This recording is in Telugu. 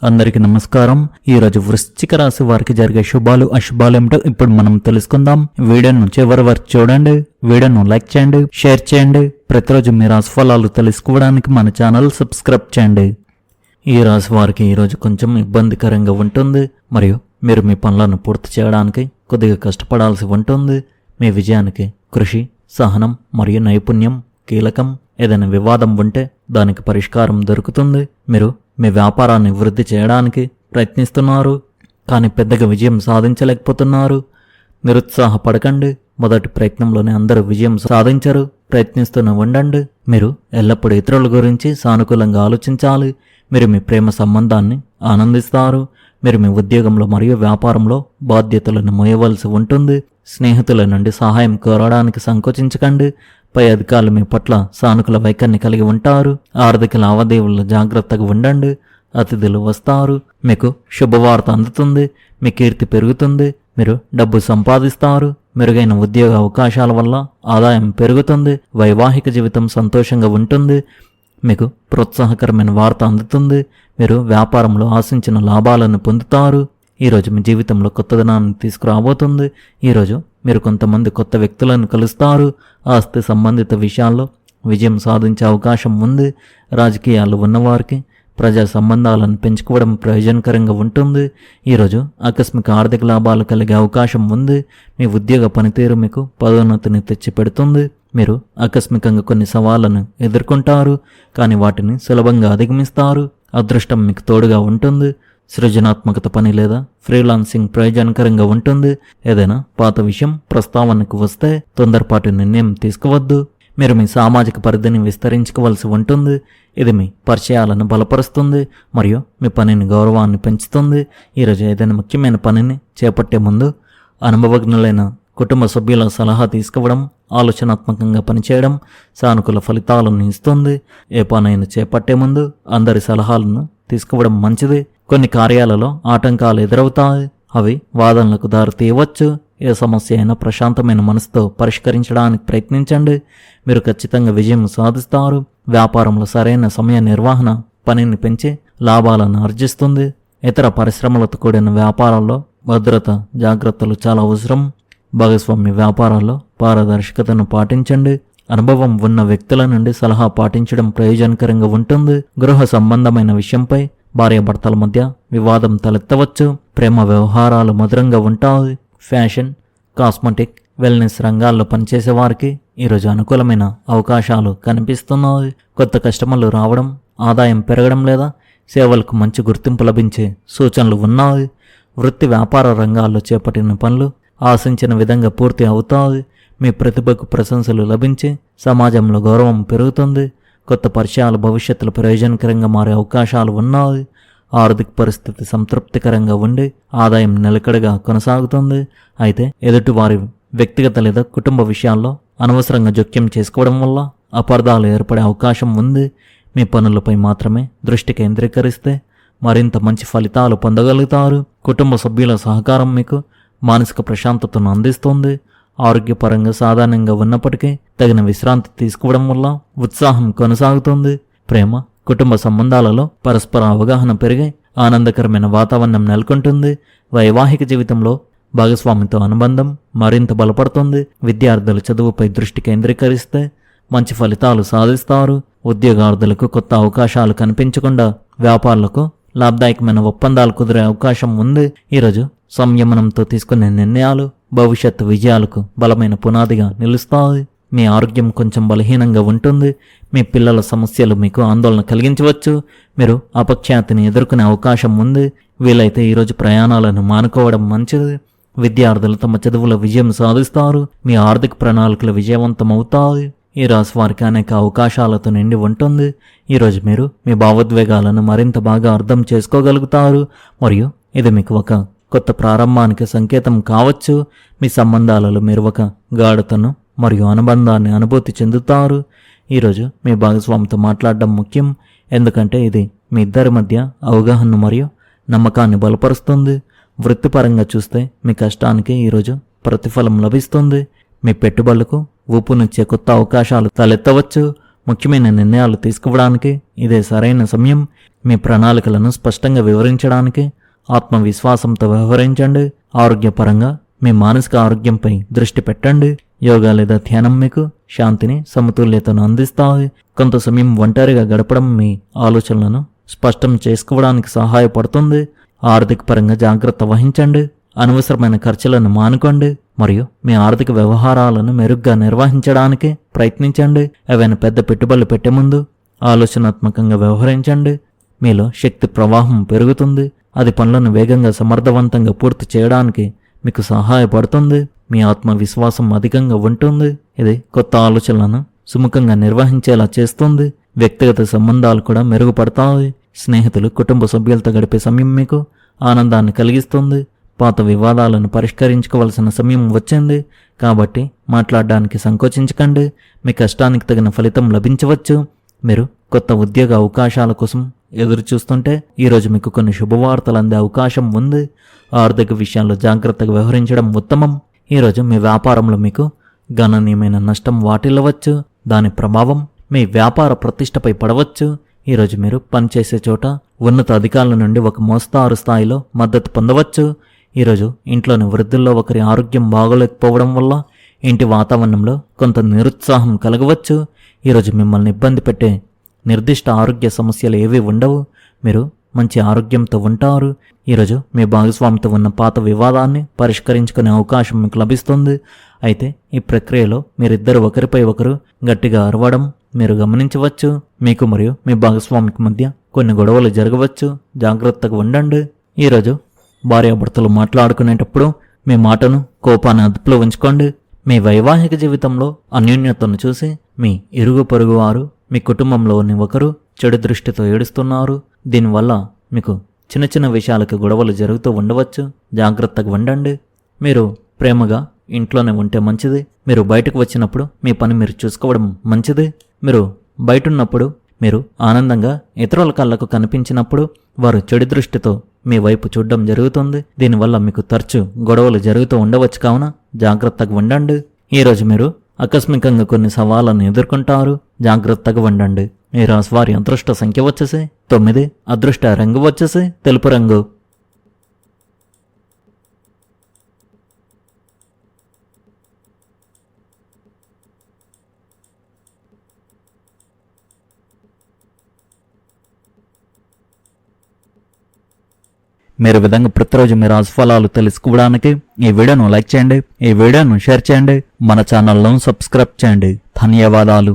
అందరికీ నమస్కారం. ఈ రోజు వృశ్చిక రాశి వారికి జరిగే శుభాలు అశుభాలు ఏమిటో ఇప్పుడు మనం తెలుసుకుందాం. వీడియోను చివరి వరకు చూడండి. వీడియోను లైక్ చేయండి, షేర్ చేయండి. ప్రతిరోజు మీ రాశి ఫలాలు తెలుసుకోవడానికి మన ఛానల్ సబ్స్క్రైబ్ చేయండి. ఈ రాశి వారికి ఈరోజు కొంచెం ఇబ్బందికరంగా ఉంటుంది మరియు మీరు మీ పనులను పూర్తి చేయడానికి కొద్దిగా కష్టపడాల్సి ఉంటుంది. మీ విజయానికి కృషి, సహనం మరియు నైపుణ్యం కీలకం. ఏదైనా వివాదం ఉంటే దానికి పరిష్కారం దొరుకుతుంది. మీరు మీ వ్యాపారాన్ని వృద్ధి చేయడానికి ప్రయత్నిస్తున్నారు, కానీ పెద్దగా విజయం సాధించలేకపోతున్నారు. నిరుత్సాహపడకండి. మొదటి ప్రయత్నంలోనే అందరూ విజయం సాధించరు. ప్రయత్నిస్తూనే ఉండండి. మీరు ఎల్లప్పుడూ ఇతరుల గురించి సానుకూలంగా ఆలోచించాలి. మీరు మీ ప్రేమ సంబంధాన్ని ఆనందిస్తారు. మీరు మీ ఉద్యోగంలో మరియు వ్యాపారంలో బాధ్యతలను మోయవలసి ఉంటుంది. స్నేహితుల నుండి సహాయం కోరడానికి సంకోచించకండి. పై అధికారులు మీ పట్ల సానుకూల వైఖరిని కలిగి ఉంటారు. ఆర్థిక లావాదేవీల్లో జాగ్రత్తగా ఉండండి. అతిథులు వస్తారు. మీకు శుభవార్త అందుతుంది. మీ కీర్తి పెరుగుతుంది. మీరు డబ్బు సంపాదిస్తారు. మెరుగైన ఉద్యోగ అవకాశాల వల్ల ఆదాయం పెరుగుతుంది. వైవాహిక జీవితం సంతోషంగా ఉంటుంది. మీకు ప్రోత్సాహకరమైన వార్త అందుతుంది. మీరు వ్యాపారంలో ఆశించిన లాభాలను పొందుతారు. ఈరోజు మీ జీవితంలో కొత్తదనాన్ని తీసుకురాబోతుంది. ఈరోజు మీరు కొంతమంది కొత్త వ్యక్తులను కలుస్తారు. ఆస్తి సంబంధిత విషయాల్లో విజయం సాధించే అవకాశం ఉంది. రాజకీయాల్లో ఉన్నవారికి ప్రజా సంబంధాలను పెంచుకోవడం ప్రయోజనకరంగా ఉంటుంది. ఈరోజు ఆకస్మిక ఆర్థిక లాభాలు కలిగే అవకాశం ఉంది. మీ ఉద్యోగ పనితీరు మీకు పదోన్నతిని తెచ్చిపెడుతుంది. మీరు ఆకస్మికంగా కొన్ని సవాళ్లను ఎదుర్కొంటారు, కానీ వాటిని సులభంగా అధిగమిస్తారు. అదృష్టం మీకు తోడుగా ఉంటుంది. సృజనాత్మకత పని లేదా ఫ్రీలాన్సింగ్ ప్రయోజనకరంగా ఉంటుంది. ఏదైనా పాత విషయం ప్రస్తావనకు వస్తే తొందరపాటు నిర్ణయం తీసుకోవద్దు. మీరు మీ సామాజిక పరిధిని విస్తరించుకోవలసి ఉంటుంది. ఇది మీ పరిచయాలను బలపరుస్తుంది మరియు మీ పనిని గౌరవాన్ని పెంచుతుంది. ఈరోజు ఏదైనా ముఖ్యమైన పనిని చేపట్టే ముందు అనుభవజ్ఞులైన కుటుంబ సభ్యుల సలహా తీసుకోవడం, ఆలోచనాత్మకంగా పనిచేయడం సానుకూల ఫలితాలను ఇస్తుంది. ఏ పనైనా చేపట్టే ముందు అందరి సలహాలను తీసుకోవడం మంచిది. కొన్ని కార్యాలలో ఆటంకాలు ఎదురవుతాయి. అవి వాదనలకు దారి తీయవచ్చు. ఏ సమస్య అయినా ప్రశాంతమైన మనసుతో పరిష్కరించడానికి ప్రయత్నించండి. మీరు ఖచ్చితంగా విజయం సాధిస్తారు. వ్యాపారంలో సరైన సమయ నిర్వహణ పనిని పెంచి లాభాలను ఆర్జిస్తుంది. ఇతర పరిశ్రమలతో కూడిన వ్యాపారాల్లో భద్రత జాగ్రత్తలు చాలా అవసరం. భాగస్వామ్య వ్యాపారాల్లో పారదర్శకతను పాటించండి. అనుభవం ఉన్న వ్యక్తుల నుండి సలహా పాటించడం ప్రయోజనకరంగా ఉంటుంది. గృహ సంబంధమైన విషయంపై భార్యాభర్తల మధ్య వివాదం తలెత్తవచ్చు. ప్రేమ వ్యవహారాలు మధురంగా ఉంటాయి. ఫ్యాషన్, కాస్మెటిక్, వెల్నెస్ రంగాల్లో పనిచేసే వారికి ఈరోజు అనుకూలమైన అవకాశాలు కనిపిస్తున్నాయి. కొత్త కస్టమర్లు రావడం, ఆదాయం పెరగడం లేదా సేవలకు మంచి గుర్తింపు లభించే సూచనలు ఉన్నాయి. వృత్తి వ్యాపార రంగాల్లో చేపట్టిన పనులు ఆశించిన విధంగా పూర్తి అవుతాయి. మీ ప్రతిభకు ప్రశంసలు లభించి సమాజంలో గౌరవం పెరుగుతుంది. కొత్త పరిచయాలు భవిష్యత్తులో ప్రయోజనకరంగా మారే అవకాశాలు ఉన్నాయి. ఆర్థిక పరిస్థితి సంతృప్తికరంగా ఉండి ఆదాయం నిలకడగా కొనసాగుతుంది. అయితే ఎదుటివారి వ్యక్తిగత లేదా కుటుంబ విషయాల్లో అనవసరంగా జోక్యం చేసుకోవడం వల్ల అపార్థాలు ఏర్పడే అవకాశం ఉంది. మీ పనులపై మాత్రమే దృష్టి కేంద్రీకరిస్తే మరింత మంచి ఫలితాలు పొందగలుగుతారు. కుటుంబ సభ్యుల సహకారం మీకు మానసిక ప్రశాంతతను అందిస్తుంది. ఆరోగ్యపరంగా సాధారణంగా ఉన్నప్పటికీ తగిన విశ్రాంతి తీసుకోవడం వల్ల ఉత్సాహం కొనసాగుతుంది. ప్రేమ, కుటుంబ సంబంధాలలో పరస్పర అవగాహన పెరిగి ఆనందకరమైన వాతావరణం నెలకొంటుంది. వైవాహిక జీవితంలో భాగస్వామితో అనుబంధం మరింత బలపడుతుంది. విద్యార్థుల చదువుపై దృష్టి కేంద్రీకరిస్తే మంచి ఫలితాలు సాధిస్తారు. ఉద్యోగార్థులకు కొత్త అవకాశాలు కనిపించకుండా వ్యాపారులకు లాభదాయకమైన ఒప్పందాలు కుదిరే అవకాశం ఉంది. ఈరోజు సంయమనంతో తీసుకునే నిర్ణయాలు భవిష్యత్తు విజయాలకు బలమైన పునాదిగా నిలుస్తాయి. మీ ఆరోగ్యం కొంచెం బలహీనంగా ఉంటుంది. మీ పిల్లల సమస్యలు మీకు ఆందోళన కలిగించవచ్చు. మీరు అపఖ్యాతిని ఎదుర్కొనే అవకాశం ఉంది. వీలైతే ఈరోజు ప్రయాణాలను మానుకోవడం మంచిది. విద్యార్థులు తమ చదువుల విజయం సాధిస్తారు. మీ ఆర్థిక ప్రణాళికలు విజయవంతమవుతాయి. ఈ రాశి వారికి అనేక అవకాశాలతో నిండి ఉంటుంది. ఈరోజు మీరు మీ భావోద్వేగాలను మరింత బాగా అర్థం చేసుకోగలుగుతారు మరియు ఇది మీకు ఒక కొత్త ప్రారంభానికి సంకేతం కావచ్చు. మీ సంబంధాలలో మీరు ఒక గాఢతను మరియు అనుబంధాన్ని అనుభూతి చెందుతారు. ఈరోజు మీ భాగస్వామితో మాట్లాడడం ముఖ్యం, ఎందుకంటే ఇది మీ ఇద్దరి మధ్య అవగాహన మరియు నమ్మకాన్ని బలపరుస్తుంది. వృత్తిపరంగా చూస్తే మీ కష్టానికి ఈరోజు ప్రతిఫలం లభిస్తుంది. మీ పెట్టుబడులకు ఊపునిచ్చే కొత్త అవకాశాలు తలెత్తవచ్చు. ముఖ్యమైన నిర్ణయాలు తీసుకోవడానికి ఇదే సరైన సమయం. మీ ప్రణాళికలను స్పష్టంగా వివరించడానికి ఆత్మవిశ్వాసంతో వ్యవహరించండి. ఆరోగ్యపరంగా మీ మానసిక ఆరోగ్యంపై దృష్టి పెట్టండి. యోగా లేదా ధ్యానం మీకు శాంతిని, సమతుల్యతను అందిస్తాయి. కొంత సమయం ఒంటరిగా గడపడం మీ ఆలోచనలను స్పష్టం చేసుకోవడానికి సహాయపడుతుంది. ఆర్థిక పరంగా జాగ్రత్త వహించండి. అనవసరమైన ఖర్చులను మానుకోండి మరియు మీ ఆర్థిక వ్యవహారాలను మెరుగ్గా నిర్వహించడానికి ప్రయత్నించండి. ఏవైనా పెద్ద పెట్టుబడులు పెట్టే ముందు ఆలోచనాత్మకంగా వ్యవహరించండి. మీలో శక్తి ప్రవాహం పెరుగుతుంది. అది పనులను వేగంగా సమర్థవంతంగా పూర్తి చేయడానికి మీకు సహాయపడుతుంది. మీ ఆత్మవిశ్వాసం అధికంగా ఉంటుంది. ఇది కొత్త ఆలోచనలను సుముఖంగా నిర్వహించేలా చేస్తుంది. వ్యక్తిగత సంబంధాలు కూడా మెరుగుపడతాయి. స్నేహితులు, కుటుంబ సభ్యులతో గడిపే సమయం మీకు ఆనందాన్ని కలిగిస్తుంది. పాత వివాదాలను పరిష్కరించుకోవాల్సిన సమయం వచ్చింది కాబట్టి మాట్లాడడానికి సంకోచించకండి. మీ కష్టానికి తగిన ఫలితం లభించవచ్చు. మీరు కొత్త ఉద్యోగ అవకాశాల కోసం ఎదురు చూస్తుంటే ఈరోజు మీకు కొన్ని శుభవార్తలు అందే అవకాశం ఉంది. ఆర్థిక విషయాల్లో జాగ్రత్తగా వ్యవహరించడం ఉత్తమం. ఈరోజు మీ వ్యాపారంలో మీకు గణనీయమైన నష్టం వాటిల్లవచ్చు. దాని ప్రభావం మీ వ్యాపార ప్రతిష్టపై పడవచ్చు. ఈరోజు మీరు పనిచేసే చోట ఉన్నత అధికారుల నుండి ఒక మోస్తారు స్థాయిలో మద్దతు పొందవచ్చు. ఈరోజు ఇంట్లోని వృద్ధుల్లో ఒకరి ఆరోగ్యం బాగోలేకపోవడం వల్ల ఇంటి వాతావరణంలో కొంత నిరుత్సాహం కలగవచ్చు. ఈరోజు మిమ్మల్ని ఇబ్బంది పెట్టే నిర్దిష్ట ఆరోగ్య సమస్యలు ఏవీ ఉండవు. మీరు మంచి ఆరోగ్యంతో ఉంటారు. ఈరోజు మీ భాగస్వామితో ఉన్న పాత వివాదాన్ని పరిష్కరించుకునే అవకాశం మీకు లభిస్తుంది. అయితే ఈ ప్రక్రియలో మీరిద్దరు ఒకరిపై ఒకరు గట్టిగా అరవడం మీరు గమనించవచ్చు. మీకు మరియు మీ భాగస్వామికి మధ్య కొన్ని గొడవలు జరగవచ్చు. జాగ్రత్తగా ఉండండి. ఈరోజు భార్యాభర్తలు మాట్లాడుకునేటప్పుడు మీ మాటను, కోపాన్ని అదుపులో ఉంచుకోండి. మీ వైవాహిక జీవితంలో అన్యోన్యతను చూసి మీ ఇరుగు పొరుగు వారు, మీ కుటుంబంలోని ఒకరు చెడు దృష్టితో ఏడుస్తున్నారు. దీనివల్ల మీకు చిన్న చిన్న విషయాలకు గొడవలు జరుగుతూ ఉండవచ్చు. జాగ్రత్తగా ఉండండి. మీరు ప్రేమగా ఇంట్లోనే ఉంటే మంచిది. మీరు బయటకు వచ్చినప్పుడు మీ పని మీరు చూసుకోవడం మంచిది. మీరు బయటున్నప్పుడు మీరు ఆనందంగా ఇతరుల కళ్ళకు కనిపించినప్పుడు వారు చెడు దృష్టితో మీ వైపు చూడడం జరుగుతుంది. దీనివల్ల మీకు తరచూ గొడవలు జరుగుతూ ఉండవచ్చు. కావున జాగ్రత్తగా ఉండండి. ఈరోజు మీరు ఆకస్మికంగా కొన్ని సవాళ్లను ఎదుర్కొంటారు. జాగ్రత్తగా ఉండండి. ఈ రాశి వారి అదృష్ట సంఖ్య వచ్చేసి 9. అదృష్ట రంగు వచ్చేసి తెలుపు రంగు. మీరు విధంగా ప్రతిరోజు మీ రాశిఫలాలు తెలుసుకోవడానికి ఈ వీడియోను లైక్ చేయండి, ఈ వీడియోను షేర్ చేయండి, మన ఛానల్ను సబ్స్క్రైబ్ చేయండి. ధన్యవాదాలు.